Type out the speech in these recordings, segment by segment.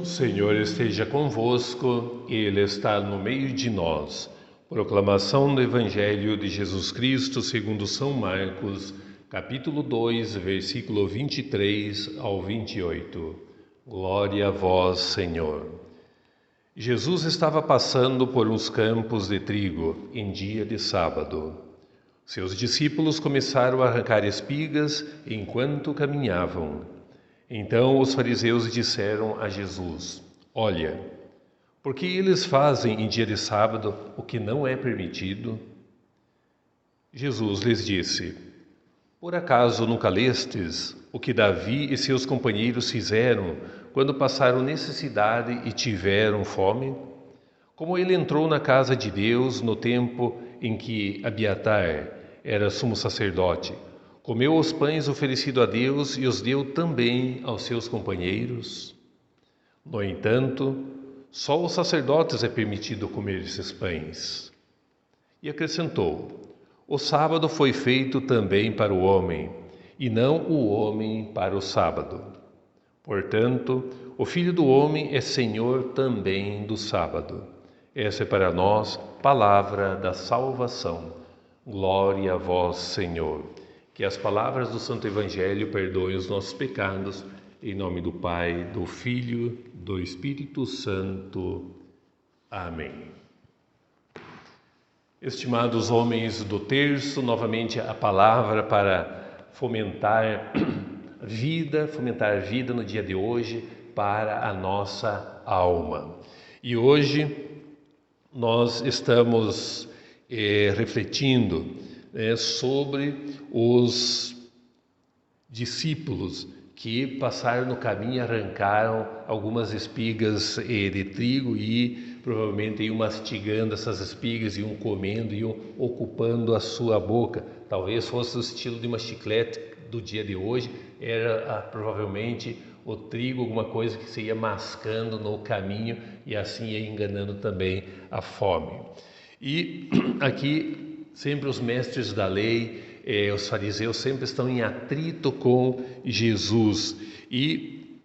O Senhor esteja convosco, Ele está no meio de nós. Proclamação do Evangelho de Jesus Cristo segundo São Marcos, capítulo 2, versículo 23 ao 28. Glória a vós, Senhor. Jesus estava passando por uns campos de trigo em dia de sábado. Seus discípulos começaram a arrancar espigas enquanto caminhavam. Então os fariseus disseram a Jesus: Olha, por que eles fazem em dia de sábado o que não é permitido? Jesus lhes disse: Por acaso nunca lestes o que Davi e seus companheiros fizeram quando passaram necessidade e tiveram fome? Como ele entrou na casa de Deus no tempo em que Abiatar era sumo sacerdote, comeu os pães oferecidos a Deus e os deu também aos seus companheiros. No entanto, só aos sacerdotes é permitido comer esses pães. E acrescentou: O sábado foi feito também para o homem, e não o homem para o sábado. Portanto, o Filho do Homem é Senhor também do sábado. Essa é para nós palavra da salvação. Glória a vós, Senhor. Que as palavras do Santo Evangelho perdoem os nossos pecados. Em nome do Pai, do Filho, do Espírito Santo. Amém. Estimados homens do terço, novamente a palavra para fomentar a vida no dia de hoje para a nossa alma. E hoje nós estamos refletindo sobre os discípulos que passaram no caminho e arrancaram algumas espigas de trigo e provavelmente iam mastigando essas espigas, iam comendo, iam ocupando a sua boca. Talvez fosse o estilo de uma chiclete do dia de hoje, era provavelmente o trigo, alguma coisa que se ia mascando no caminho e assim ia enganando também a fome. E aqui sempre os mestres da lei, os fariseus sempre estão em atrito com Jesus. E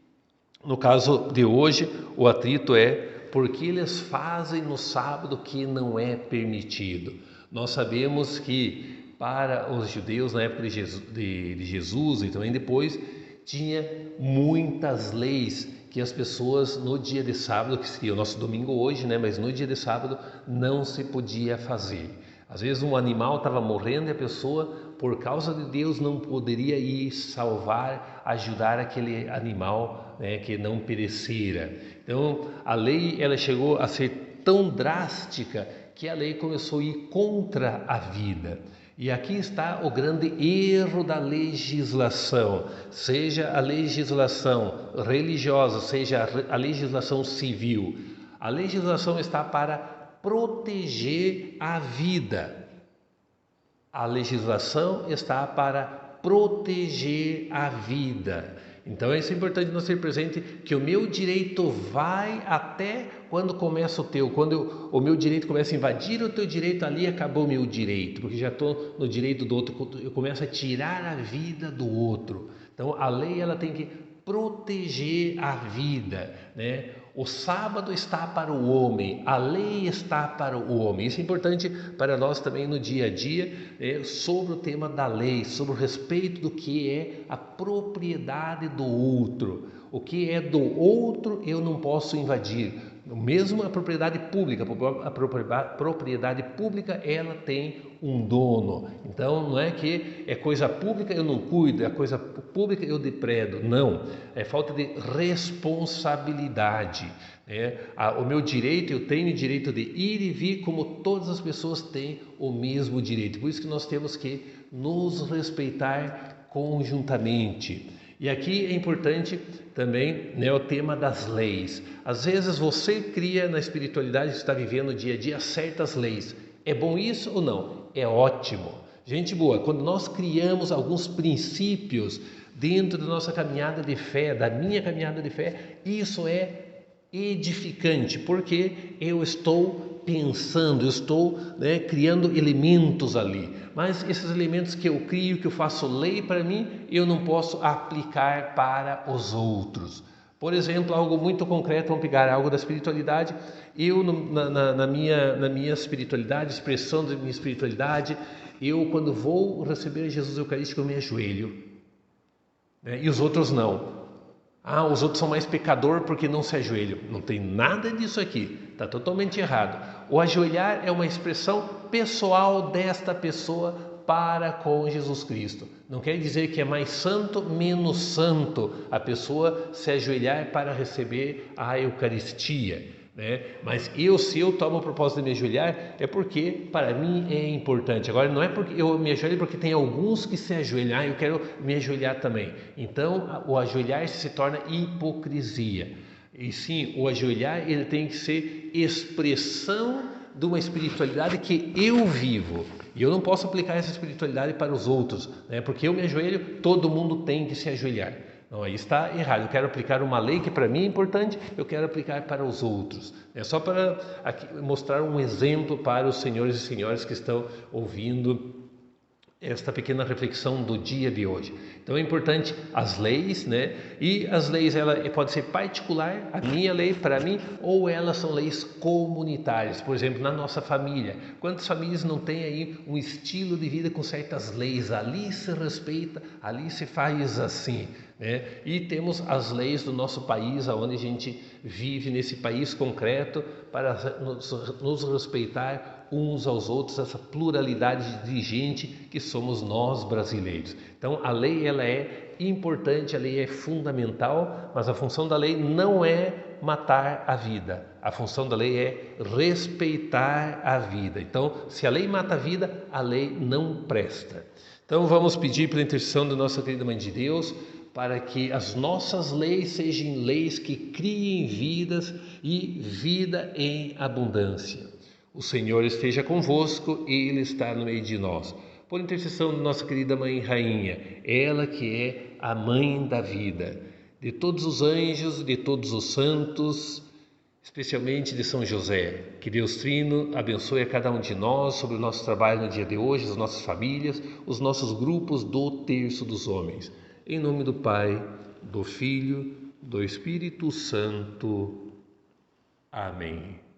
no caso de hoje, o atrito é porque eles fazem no sábado que não é permitido. Nós sabemos que para os judeus na época de Jesus e também depois, tinha muitas leis que as pessoas no dia de sábado, que seria o nosso domingo hoje, mas no dia de sábado não se podia fazer. Às vezes um animal estava morrendo e a pessoa, por causa de Deus, não poderia ir salvar, ajudar aquele animal que não perecera. Então a lei ela chegou a ser tão drástica que a lei começou a ir contra a vida. E aqui está o grande erro da legislação, seja a legislação religiosa, seja a legislação civil. A legislação está para proteger a vida. A legislação está para proteger a vida. Então é importante nós ter presente que o meu direito vai até quando começa o teu. Quando o meu direito começa a invadir o teu direito, ali acabou o meu direito, porque já estou no direito do outro, eu começo a tirar a vida do outro. Então a lei ela tem que proteger a vida, O sábado está para o homem, a lei está para o homem. Isso é importante para nós também no dia a dia, sobre o tema da lei, sobre o respeito do que é a propriedade do outro. O que é do outro eu não posso invadir. Mesmo a propriedade pública, ela tem um dono. Então não é que é coisa pública eu não cuido, é coisa pública eu depredo. Não, é falta de responsabilidade. O meu direito, eu tenho o direito de ir e vir como todas as pessoas têm o mesmo direito. Por isso que nós temos que nos respeitar conjuntamente. E aqui é importante também o tema das leis. Às vezes você cria na espiritualidade que está vivendo no dia a dia certas leis. É bom isso ou não? É ótimo. Gente boa, quando nós criamos alguns princípios dentro da nossa caminhada de fé, da minha caminhada de fé, isso é edificante, porque eu estou pensando, eu estou criando elementos ali, mas esses elementos que eu crio, que eu faço lei para mim, eu não posso aplicar para os outros. Por exemplo, algo muito concreto, vamos pegar algo da espiritualidade. Eu, na minha espiritualidade, expressão da minha espiritualidade, eu, quando vou receber Jesus Eucarístico, eu me ajoelho, né? E os outros não. Os outros são mais pecador porque não se ajoelham. Não tem nada disso aqui, está totalmente errado. O ajoelhar é uma expressão pessoal desta pessoa para com Jesus Cristo. Não quer dizer que é mais santo, menos santo a pessoa se ajoelhar para receber a Eucaristia, né? Mas se eu tomo o propósito de me ajoelhar, é porque para mim é importante. Agora, não é porque eu me ajoelho porque tem alguns que se ajoelham, eu quero me ajoelhar também. Então, o ajoelhar se torna hipocrisia. E sim, o ajoelhar ele tem que ser expressão de uma espiritualidade que eu vivo. E eu não posso aplicar essa espiritualidade para os outros, né? Porque eu me ajoelho, todo mundo tem que se ajoelhar. Não, aí está errado. Eu quero aplicar uma lei que para mim é importante, eu quero aplicar para os outros. É só para aqui mostrar um exemplo para os senhores e senhoras que estão ouvindo esta pequena reflexão do dia de hoje. Então é importante as leis, né? E as leis ela pode ser particular, a minha lei para mim, ou elas são leis comunitárias. Por exemplo, na nossa família, quantas famílias não têm aí um estilo de vida com certas leis? Ali se respeita, ali se faz assim, né? E temos as leis do nosso país, aonde a gente vive nesse país concreto, para nos respeitar uns aos outros, essa pluralidade de gente que somos nós brasileiros. Então a lei ela é importante, a lei é fundamental, mas a função da lei não é matar a vida, a função da lei é respeitar a vida. Então se a lei mata a vida, a lei não presta. Então vamos pedir pela intercessão da nossa querida Mãe de Deus, para que as nossas leis sejam leis que criem vidas e vida em abundância. O Senhor esteja convosco e Ele está no meio de nós. Por intercessão da nossa querida Mãe Rainha, ela que é a Mãe da vida, de todos os anjos, de todos os santos, especialmente de São José, que Deus Trino abençoe a cada um de nós sobre o nosso trabalho no dia de hoje, as nossas famílias, os nossos grupos do Terço dos Homens. Em nome do Pai, do Filho, do Espírito Santo. Amém.